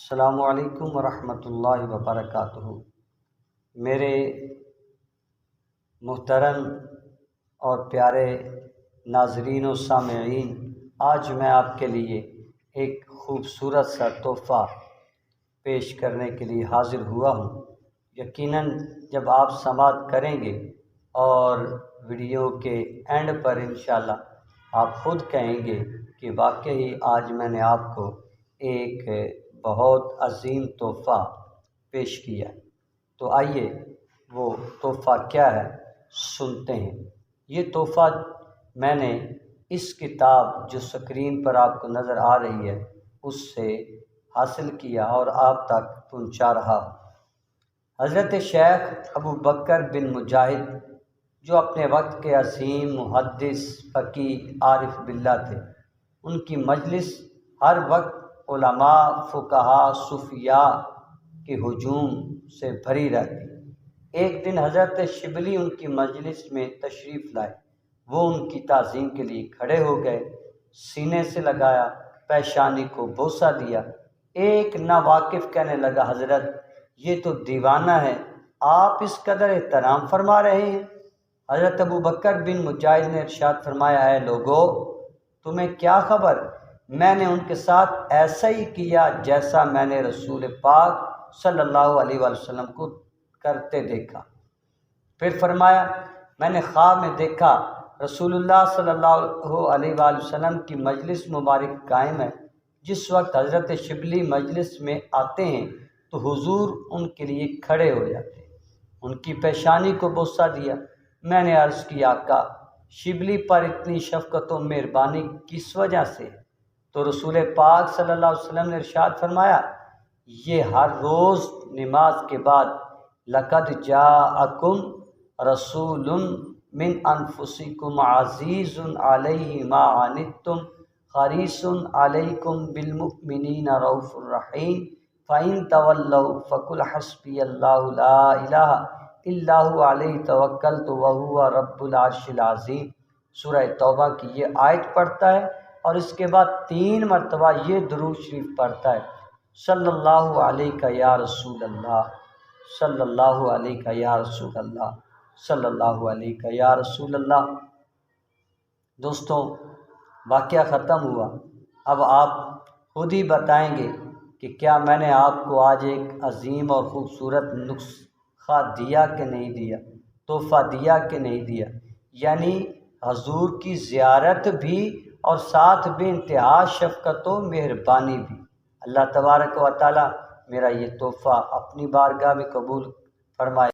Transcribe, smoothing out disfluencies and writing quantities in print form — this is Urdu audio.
السلام علیکم ورحمۃ اللہ وبرکاتہ۔ میرے محترم اور پیارے ناظرین و سامعین، آج میں آپ کے لیے ایک خوبصورت سا تحفہ پیش کرنے کے لیے حاضر ہوا ہوں۔ یقیناً جب آپ سماعت کریں گے اور ویڈیو کے اینڈ پر انشاءاللہ آپ خود کہیں گے کہ واقعی آج میں نے آپ کو ایک بہت عظیم تحفہ پیش کیا۔ تو آئیے وہ تحفہ کیا ہے سنتے ہیں۔ یہ تحفہ میں نے اس کتاب جو اسکرین پر آپ کو نظر آ رہی ہے اس سے حاصل کیا اور آپ تک پہنچا رہا ہوں۔ حضرت شیخ ابو بکر بن مجاہد جو اپنے وقت کے عظیم محدث فقیہ عارف باللہ تھے، ان کی مجلس ہر وقت علماء، فقہاء، صوفیاء کے ہجوم سے بھری رہتی۔ ایک دن حضرت شبلی ان کی مجلس میں تشریف لائے۔ وہ ان کی تعظیم کے لیے کھڑے ہو گئے، سینے سے لگایا، پیشانی کو بوسہ دیا۔ ایک ناواقف کہنے لگا، حضرت یہ تو دیوانہ ہے، آپ اس قدر احترام فرما رہے ہیں؟ حضرت ابو بکر بن مجاہد نے ارشاد فرمایا، اے لوگو، تمہیں کیا خبر؟ میں نے ان کے ساتھ ایسا ہی کیا جیسا میں نے رسول پاک صلی اللہ علیہ وآلہ وسلم کو کرتے دیکھا۔ پھر فرمایا، میں نے خواب میں دیکھا رسول اللہ صلی اللہ علیہ وآلہ وسلم کی مجلس مبارک قائم ہے۔ جس وقت حضرت شبلی مجلس میں آتے ہیں تو حضور ان کے لیے کھڑے ہو جاتے ہیں، ان کی پیشانی کو بوسہ دیا۔ میں نے عرض کی، آقا، شبلی پر اتنی شفقت و مہربانی کس وجہ سے؟ تو رسول پاک صلی اللہ علیہ وسلم نے ارشاد فرمایا، یہ ہر روز نماز کے بعد لقد جاءکم رسول من انفسکم عزیز علیہ ما عنتم حریص علیکم بالمؤمنین رؤوف الرحیم فإن تولوا فقل حسبی اللہ لا الہ الا هو علیہ توکلت وہو رب العرش العظیم۔ سورہ توبہ کی یہ آیت پڑھتا ہے اور اس کے بعد 3 مرتبہ یہ درود شریف پڑھتا ہے، صلی اللہ علیہ یا رسول اللہ، صلی اللہ علیہ یا رسول اللہ، صلی اللہ علیہ یا رسول اللہ۔ دوستوں، واقعہ ختم ہوا۔ اب آپ خود ہی بتائیں گے کہ کیا میں نے آپ کو آج ایک عظیم اور خوبصورت نسخہ دیا کہ نہیں دیا، تحفہ دیا کہ نہیں دیا؟ یعنی حضور کی زیارت بھی اور ساتھ بے انتہا شفقت و مہربانی بھی۔ اللہ تبارک و تعالی میرا یہ تحفہ اپنی بارگاہ میں قبول فرمائے۔